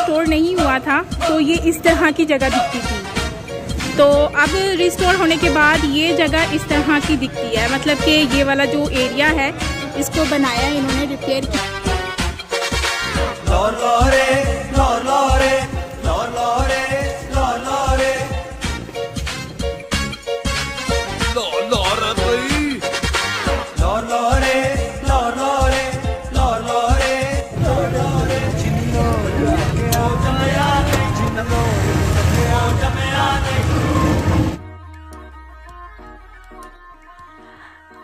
Restore नहीं हुआ था तो ये इस तरह की जगह दिखती थी। तो अब रिस्टोर होने के बाद ये जगह इस तरह की दिखती है, मतलब कि ये वाला जो एरिया है इसको बनाया इन्होंने, रिपेयर किया।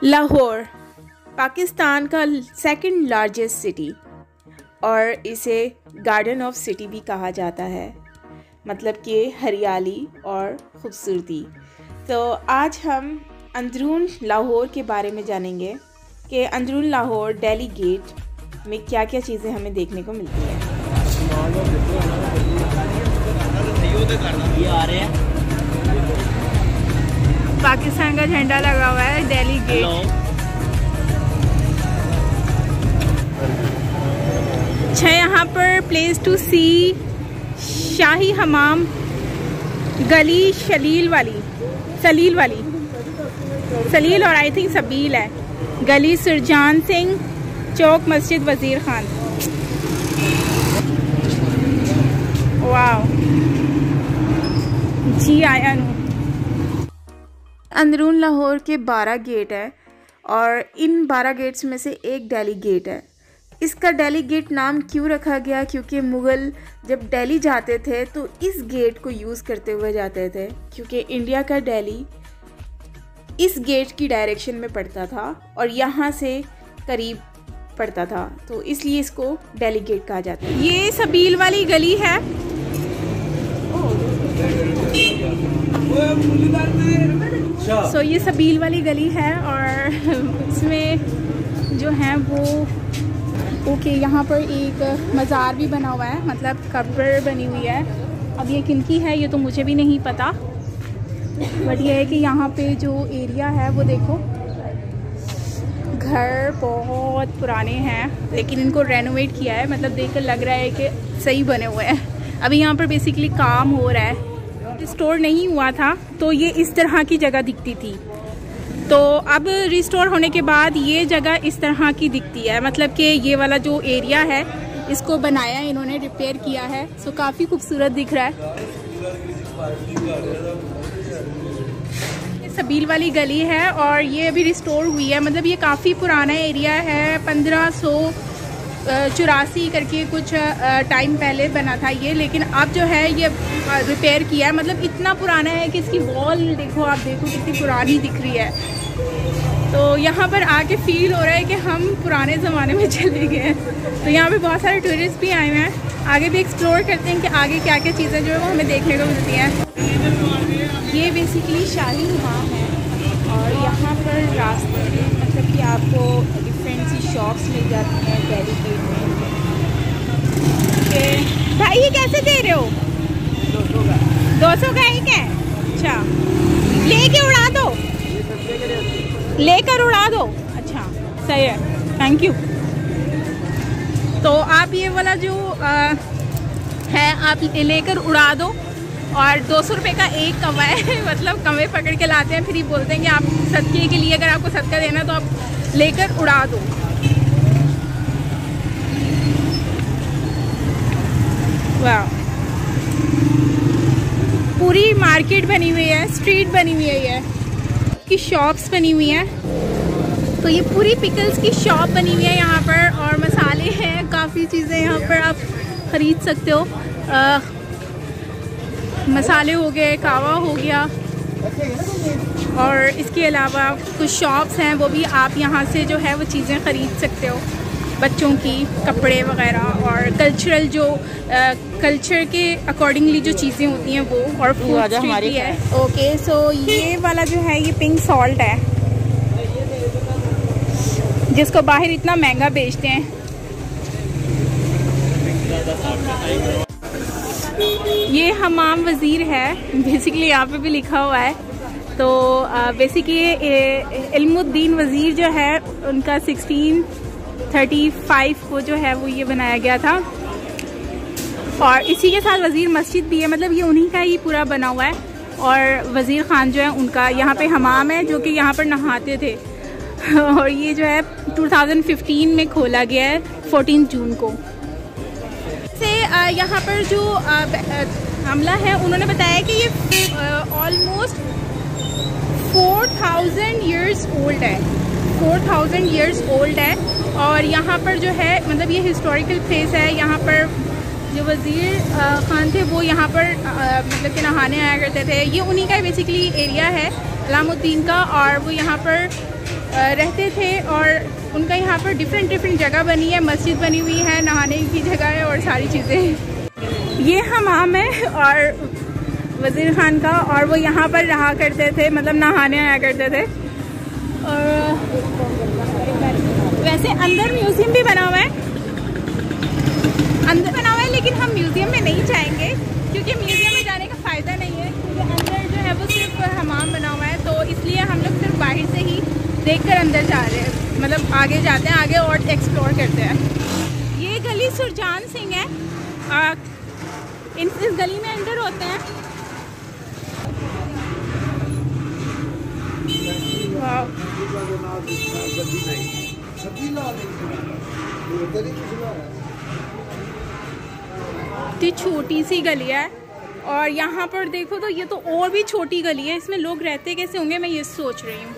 लाहौर पाकिस्तान का सेकंड लार्जेस्ट सिटी और इसे गार्डन ऑफ सिटी भी कहा जाता है, मतलब कि हरियाली और ख़ूबसूरती। तो आज हम अंदरून लाहौर के बारे में जानेंगे कि अंदरून लाहौर दिल्ली गेट में क्या क्या चीज़ें हमें देखने को मिलती हैं। ये आ रहे हैं, पाकिस्तान का झंडा लगा हुआ है दिल्ली गेट। अच्छा, यहाँ पर प्लेस टू सी शाही हमाम, गली सलील और आई थिंक सबील है, गली सुरजान सिंह चौक, मस्जिद वजीर खान। वाह जी, आया नू। अंदरून लाहौर के 12 गेट है और इन 12 गेट्स में से एक दिल्ली गेट है। इसका दिल्ली गेट नाम क्यों रखा गया? क्योंकि मुग़ल जब दिल्ली जाते थे तो इस गेट को यूज़ करते हुए जाते थे, क्योंकि इंडिया का दिल्ली इस गेट की डायरेक्शन में पड़ता था और यहाँ से करीब पड़ता था, तो इसलिए इसको दिल्ली गेट कहा जाता है। ये सबील वाली गली है। ये सबील वाली गली है और इसमें जो है वो यहाँ पर एक मज़ार भी बना हुआ है, मतलब कब्र बनी हुई है। अब ये किनकी है ये तो मुझे भी नहीं पता, बट ये है कि यहाँ पे जो एरिया है वो देखो, घर बहुत पुराने हैं लेकिन इनको रेनोवेट किया है, मतलब देखकर लग रहा है कि सही बने हुए हैं। अभी यहाँ पर बेसिकली काम हो रहा है। रिस्टोर नहीं हुआ था तो ये इस तरह की जगह दिखती थी, तो अब रिस्टोर होने के बाद ये जगह इस तरह की दिखती है, मतलब कि ये वाला जो एरिया है इसको बनाया इन्होंने, रिपेयर किया है, सो काफ़ी खूबसूरत दिख रहा है। ये सबील वाली गली है और ये अभी रिस्टोर हुई है, मतलब ये काफ़ी पुराना एरिया है, 1584 करके कुछ टाइम पहले बना था ये, लेकिन अब जो है ये रिपेयर किया है। मतलब इतना पुराना है कि इसकी वॉल देखो, आप देखो कितनी पुरानी दिख रही है। तो यहाँ पर आके फील हो रहा है कि हम पुराने ज़माने में चले गए हैं। तो यहाँ पे बहुत सारे टूरिस्ट भी आए हुए हैं। आगे भी एक्सप्लोर करते हैं कि आगे क्या क्या चीज़ें जो है वो हमें देखने को मिलती हैं। ये बेसिकली शाही हमाम है और यहाँ पर रास्ते में मतलब कि आपको डिफरेंट सी शॉप्स मिल जाती हैं दिल्ली गेट में। भाई ये कैसे दे रहे हो? 200 का एक है। अच्छा, लेके उड़ा दो, लेकर उड़ा दो। अच्छा सही है, थैंक यू। तो आप ये वाला जो है आप लेकर उड़ा दो और 200 रुपये का एक कवा है मतलब कवे पकड़ के लाते हैं, फिर ही बोलते हैं कि आप सदके के लिए, अगर आपको सदका देना तो आप लेकर उड़ा दो। वाह, पूरी मार्केट बनी हुई है, स्ट्रीट बनी हुई है, की शॉप्स बनी हुई हैं। तो ये पूरी पिकल्स की शॉप बनी हुई है यहाँ पर और मसाले हैं, काफ़ी चीज़ें यहाँ पर आप ख़रीद सकते हो। मसाले हो गए, कावा हो गया और इसके अलावा कुछ शॉप्स हैं वो भी आप यहाँ से जो है वो चीज़ें ख़रीद सकते हो, बच्चों की कपड़े वगैरह और कल्चरल जो कल्चर के अकॉर्डिंगली जो चीज़ें होती हैं वो, और फूड स्ट्रीट भी है। ओके, सो ये वाला जो है ये पिंक सॉल्ट है जिसको बाहर इतना महंगा बेचते हैं। ये हमाम वज़ीर है, बेसिकली यहाँ पे भी लिखा हुआ है। तो बेसिकली इल्मुद्दीन वज़ीर जो है उनका 1635 को जो है वो ये बनाया गया था। और इसी के साथ वज़ीर मस्जिद भी है, मतलब ये उन्हीं का ही पूरा बना हुआ है। और वज़ीर ख़ान जो है उनका यहाँ पे हमाम है जो कि यहाँ पर नहाते थे। और ये जो है 2015 में खोला गया है 14 जून को। से यहाँ पर जो हमला है उन्होंने बताया कि ये ऑलमोस्ट 4000 ईयर्स ओल्ड है, 4000 ईयर्स ओल्ड है। और यहाँ पर जो है मतलब ये हिस्टोरिकल प्लेस है। यहाँ पर जो वज़ीर ख़ान थे वो यहाँ पर मतलब कि नहाने आया करते थे। ये उन्हीं का बेसिकली एरिया है अलामुद्दीन का, और वो यहाँ पर रहते थे। और उनका यहाँ पर डिफरेंट जगह बनी है, मस्जिद बनी हुई है, नहाने की जगह है और सारी चीज़ें। ये हमाम है और वज़ीर ख़ान का, और वो यहाँ पर रहा करते थे, मतलब नहाने आया करते थे। और वैसे अंदर म्यूज़ियम भी बना हुआ है, अंदर बना हुआ है, लेकिन हम म्यूज़ियम में नहीं जाएंगे क्योंकि म्यूज़ियम में जाने का फ़ायदा नहीं है, क्योंकि अंदर जो है वो सिर्फ हमाम बना हुआ है। तो इसलिए हम लोग सिर्फ बाहर से ही देखकर अंदर जा रहे हैं, मतलब आगे जाते हैं, आगे और एक्सप्लोर करते हैं। ये गली सुरजान सिंह है, इस गली में एंटर होते हैं। ये छोटी सी गली है और यहाँ पर देखो तो ये तो और भी छोटी गली है। इसमें लोग रहते कैसे होंगे, मैं ये सोच रही हूँ।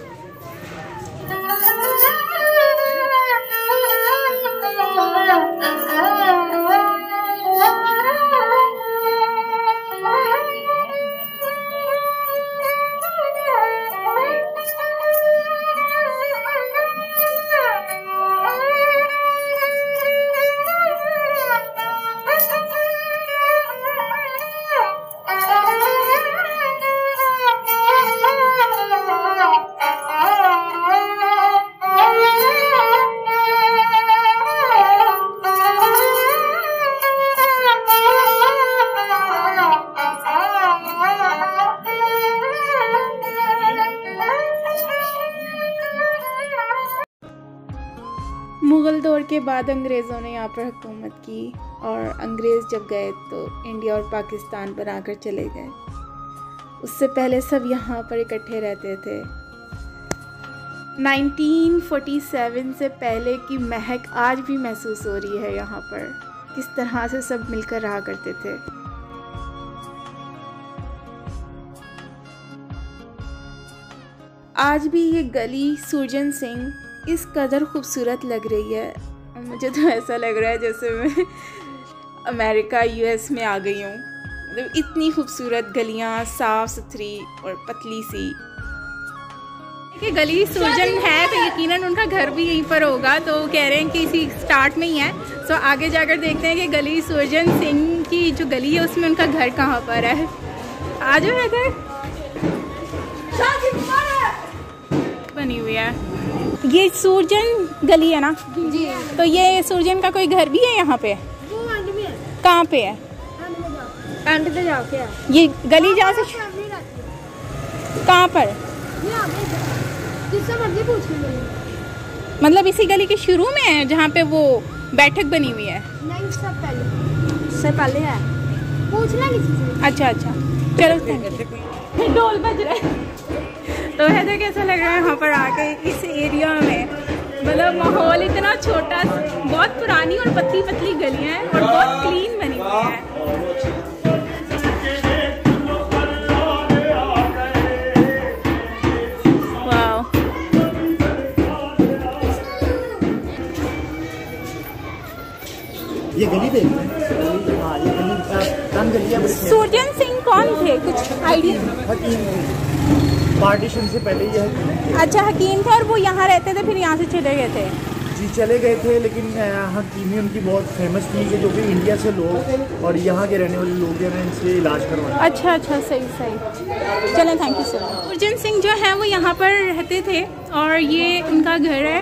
मुग़ल दौर के बाद अंग्रेज़ों ने यहाँ पर हुकूमत की, और अंग्रेज़ जब गए तो इंडिया और पाकिस्तान बनाकर चले गए। उससे पहले सब यहाँ पर इकट्ठे रहते थे। 1947 से पहले की महक आज भी महसूस हो रही है यहाँ पर, किस तरह से सब मिलकर रहा करते थे। आज भी ये गली सुरजन सिंह इस कदर खूबसूरत लग रही है, मुझे तो ऐसा लग रहा है जैसे मैं अमेरिका यूएस में आ गई हूँ। मतलब इतनी खूबसूरत गलियाँ, साफ़ सुथरी और पतली सी। देखिए गली सुरजन है तो यकीनन उनका घर भी यहीं पर होगा, तो कह रहे हैं कि इसी स्टार्ट में ही है। तो आगे जाकर देखते हैं कि गली सुरजन सिंह की जो गली है उसमें उनका घर कहाँ पर है। आ जाओ इधर, बनी हुई है ये सूरजन गली है ना जी। तो ये सूरजन का कोई घर भी है यहाँ पे? वो एंड में है। कहाँ पे है? एंड पे जाके है ये गली। जा से कहाँ पर? जिससे मर्जी पूछ लीजिए। मतलब इसी गली के शुरू में है जहाँ पे वो बैठक बनी हुई है? नहीं, इससे पहले है। पूछना किसी से। अच्छा चलो ढोल बज रहा है। तो है कैसा लग रहा है यहाँ पर आके इस एरिया में? मतलब माहौल इतना छोटा, बहुत पुरानी और पतली पतली गलियाँ हैं और बहुत क्लीन बनी हुई है। वाह, ये गली देख रहे हैं। सुरजन सिंह कौन थे, कुछ आइडिया? पार्टीशन से पहले ये अच्छा हकीम थे और वो यहाँ रहते थे, फिर यहाँ से चले गए थे? जी चले गए थे, लेकिन हकीमी उनकी बहुत फेमस थी कि जो कि इंडिया से लोग और यहाँ के रहने वाले लोग हैं इनसे इलाज करवाए। अच्छा सही। चलें, thank you sir. Surjan Singh जो है वो यहाँ पर रहते थे और ये उनका घर है।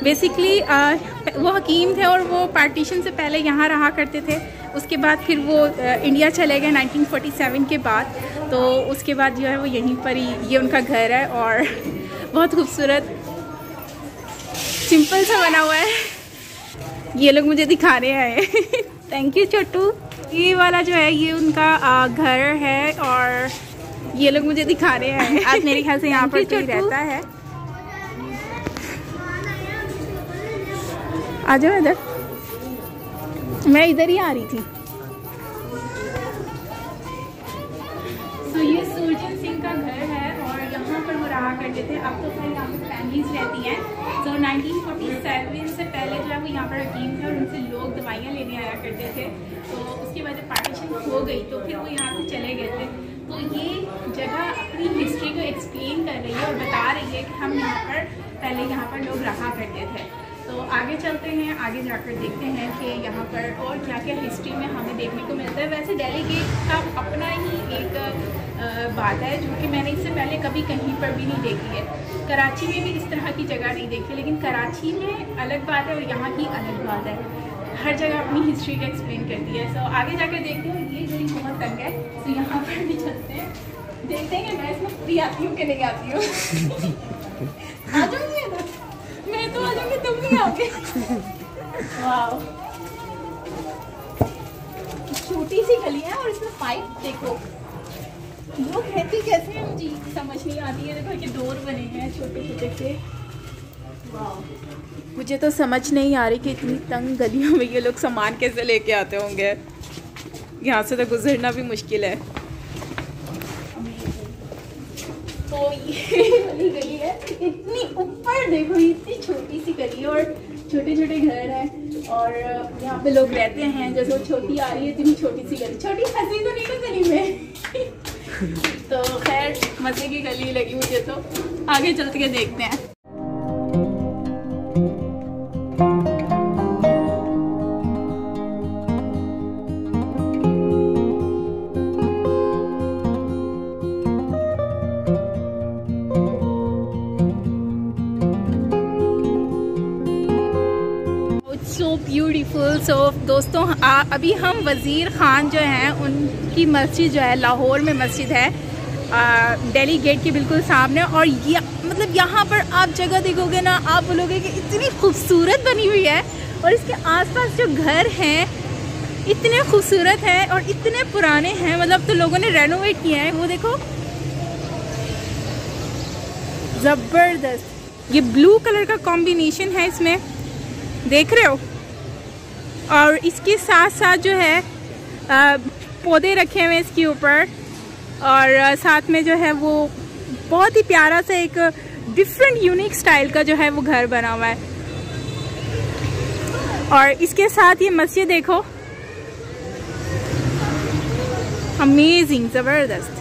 बेसिकली वो हकीम थे और वो पार्टीशन से पहले यहाँ रहा करते थे। उसके बाद फिर वो इंडिया चले गए 1947 के बाद। तो उसके बाद जो है वो यहीं पर ही ये उनका घर है और बहुत खूबसूरत सिंपल सा बना हुआ है। ये लोग मुझे दिखाने आए। थैंक यू छोटू। ये वाला जो है ये उनका घर है और ये लोग मुझे दिखा रहे हैं। आज मेरे ख्याल से यहाँ पर कोई रहता है। आ जाओ इधर, मैं इधर ही आ रही थी। तो ये सुरजन सिंह का घर है और यहाँ पर वो रहा करते थे। अब तो फिर यहाँ पर फैमिलीज रहती हैं। तो 1947 से पहले जो है वो यहाँ पर हकीम थे और उनसे लोग दवाइयाँ लेने आया करते थे। तो उसके बाद जब पार्टीशन हो गई तो फिर वो यहाँ से चले गए थे। तो ये जगह अपनी हिस्ट्री को एक्सप्लेन कर रही है और बता रही है कि हम यहाँ पर पहले यहाँ पर लोग रहा करते थे। तो आगे चलते हैं, आगे जाकर देखते हैं कि यहाँ पर और क्या क्या हिस्ट्री में हमें देखने को मिलता है। वैसे दिल्ली गेट का अपना ही एक बात है जो कि मैंने इससे पहले कभी कहीं पर भी नहीं देखी है। कराची में भी इस तरह की जगह नहीं देखी, लेकिन कराची में अलग बात है और यहाँ की अलग बात है। हर जगह अपनी हिस्ट्री का एक्सप्लेन करती है। सो आगे जाकर देखते हैं। ये गली बहुत तंग है तो यहाँ पर भी चलते हैं, देखते हैं कि मैं इसमें फ्री आती हूँ कि नहीं आती हूँ। आ जाऊँगी इधर, मैं तो आ जाऊँगी, तुम नहीं आओगे। वाह, छोटी सी गली है और इसमें पाइप देखो, लोग रहते कैसे हैं मुझे समझ नहीं आती है। देखो ये डोर बने हैं छोटे छोटे से। वाह, मुझे तो समझ नहीं आ रही कि इतनी तंग गलियों में ये लोग सामान कैसे लेके आते होंगे। यहाँ से तो गुजरना भी मुश्किल है। तो ये वाली गली है, इतनी ऊपर देखो, इतनी छोटी सी गली है और छोटे छोटे घर हैं और यहाँ पे लोग रहते हैं। जैसे वो छोटी आ रही है, इतनी छोटी सी गली, छोटी फंसी तो नहीं ना गली में। तो खैर मज़े की गली लगी मुझे। तो आगे चल के देखते हैं। So beautiful. सो दोस्तों अभी हम वज़ीर ख़ान जो हैं उनकी मस्जिद जो है लाहौर में मस्जिद है, दिल्ली गेट के बिल्कुल सामने। और ये मतलब यहाँ पर आप जगह देखोगे ना, आप बोलोगे कि इतनी खूबसूरत बनी हुई है और इसके आसपास जो घर हैं इतने खूबसूरत हैं और इतने पुराने हैं। मतलब तो लोगों ने रेनोवेट किए हैं। वो देखो ज़बरदस्त, ये ब्लू कलर का कॉम्बिनेशन है इसमें, देख रहे हो। और इसके साथ साथ जो है पौधे रखे हुए हैं इसके ऊपर और साथ में जो है वो बहुत ही प्यारा सा एक डिफरेंट यूनिक स्टाइल का जो है वो घर बना हुआ है। और इसके साथ ये मस्जिद देखो, अमेजिंग, ज़बरदस्त।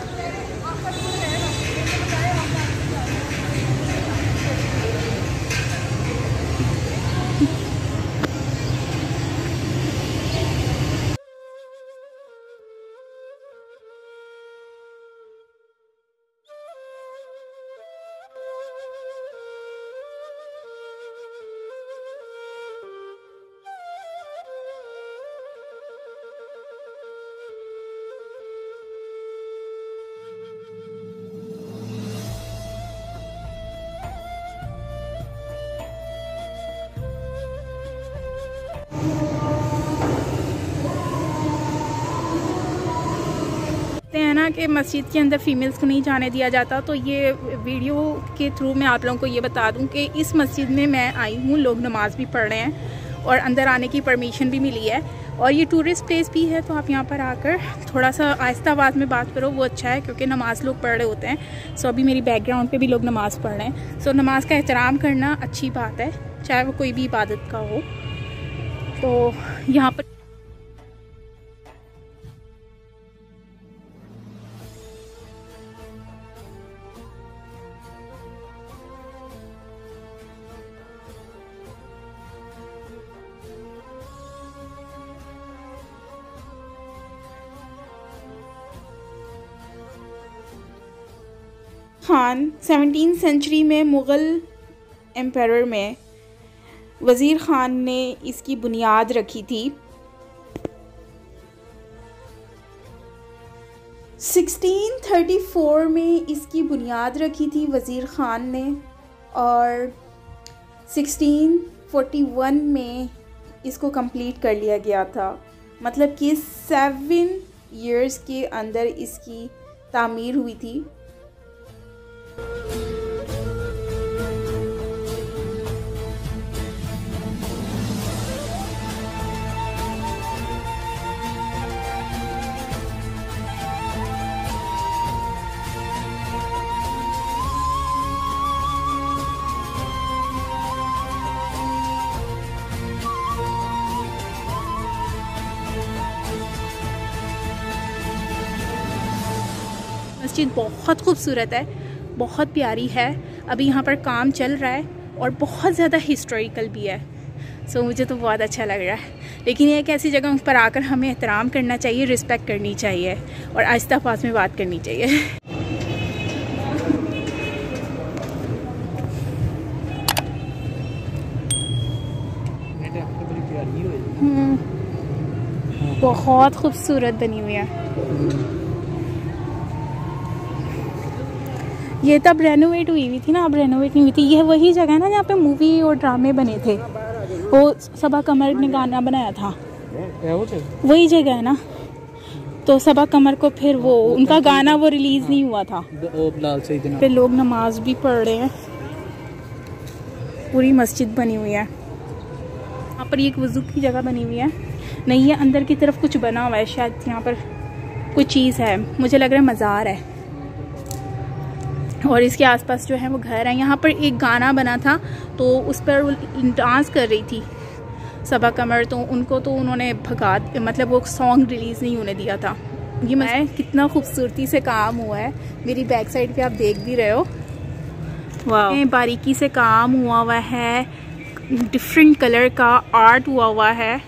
है ना कि मस्जिद के अंदर फीमेल्स को नहीं जाने दिया जाता। तो ये वीडियो के थ्रू मैं आप लोगों को ये बता दूं कि इस मस्जिद में मैं आई हूँ, लोग नमाज भी पढ़ रहे हैं और अंदर आने की परमिशन भी मिली है और ये टूरिस्ट प्लेस भी है। तो आप यहाँ पर आकर थोड़ा सा आहिस्ता आवाज़ में बात करो, वो अच्छा है क्योंकि नमाज लोग पढ़ रहे होते हैं। सो अभी मेरी बैकग्राउंड पे भी लोग नमाज़ पढ़ रहे हैं। सो नमाज का एहतराम करना अच्छी बात है, चाहे वो कोई भी इबादत का हो। तो यहाँ पर खान 17वीं सेंचुरी में मुग़ल एम्पायर में वज़ीर ख़ान ने इसकी बुनियाद रखी थी। 1634 में इसकी बुनियाद रखी थी वज़ीर ख़ान ने और 1641 में इसको कंप्लीट कर लिया गया था। मतलब कि 7 ईयर्स के अंदर इसकी तामीर हुई थी। मस्जिद बहुत खूबसूरत है, बहुत प्यारी है। अभी यहाँ पर काम चल रहा है और बहुत ज़्यादा हिस्टोरिकल भी है। सो मुझे तो बहुत अच्छा लग रहा है। लेकिन एक ऐसी जगह पर आकर हमें एहतराम करना चाहिए, रिस्पेक्ट करनी चाहिए और आहिस्ता पास में बात करनी चाहिए। बहुत खूबसूरत बनी हुई है। ये तब रेनोवेट हुई हुई थी ना, अब रेनोवेट नहीं हुई थी। यह वही जगह है ना जहाँ पे मूवी और ड्रामे बने थे। वो सबा कमर ने गाना बनाया था, वही जगह है ना। तो सबा कमर को फिर वो उनका गाना वो रिलीज नहीं हुआ था। फिर लोग नमाज भी पढ़ रहे हैं। पूरी मस्जिद बनी हुई है। यहाँ पर एक वज़ू की जगह बनी हुई है। नहीं, ये अंदर की तरफ कुछ बना हुआ है, शायद यहाँ पर कुछ चीज़ है। मुझे लग रहा है मज़ार है। और इसके आसपास जो है वो घर है। यहाँ पर एक गाना बना था तो उस पर वो डांस कर रही थी सबा कमर, तो उनको तो उन्होंने भगा, मतलब वो सॉन्ग रिलीज़ नहीं होने दिया था। ये मैं कितना खूबसूरती से काम हुआ है। मेरी बैक साइड पे आप देख भी रहे हो, वाह, बारीकी से काम हुआ है। डिफरेंट कलर का आर्ट हुआ है,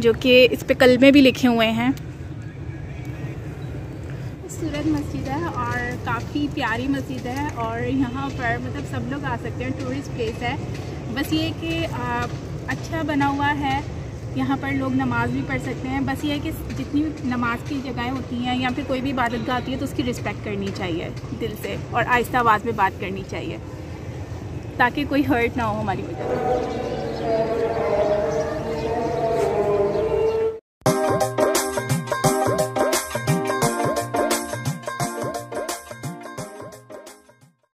जो कि इस पे कलमे भी लिखे हुए हैं। खूबसूरत मस्जिद है और काफ़ी प्यारी मस्जिद है। और यहाँ पर मतलब सब लोग आ सकते हैं, टूरिस्ट प्लेस है। बस ये कि अच्छा बना हुआ है। यहाँ पर लोग नमाज भी पढ़ सकते हैं। बस ये है कि जितनी नमाज की जगहें होती हैं या फिर कोई भी इबादत गाह होती है तो उसकी रिस्पेक्ट करनी चाहिए दिल से और आहिस्ता आवाज़ में बात करनी चाहिए ताकि कोई हर्ट ना हो हमारी वजह से।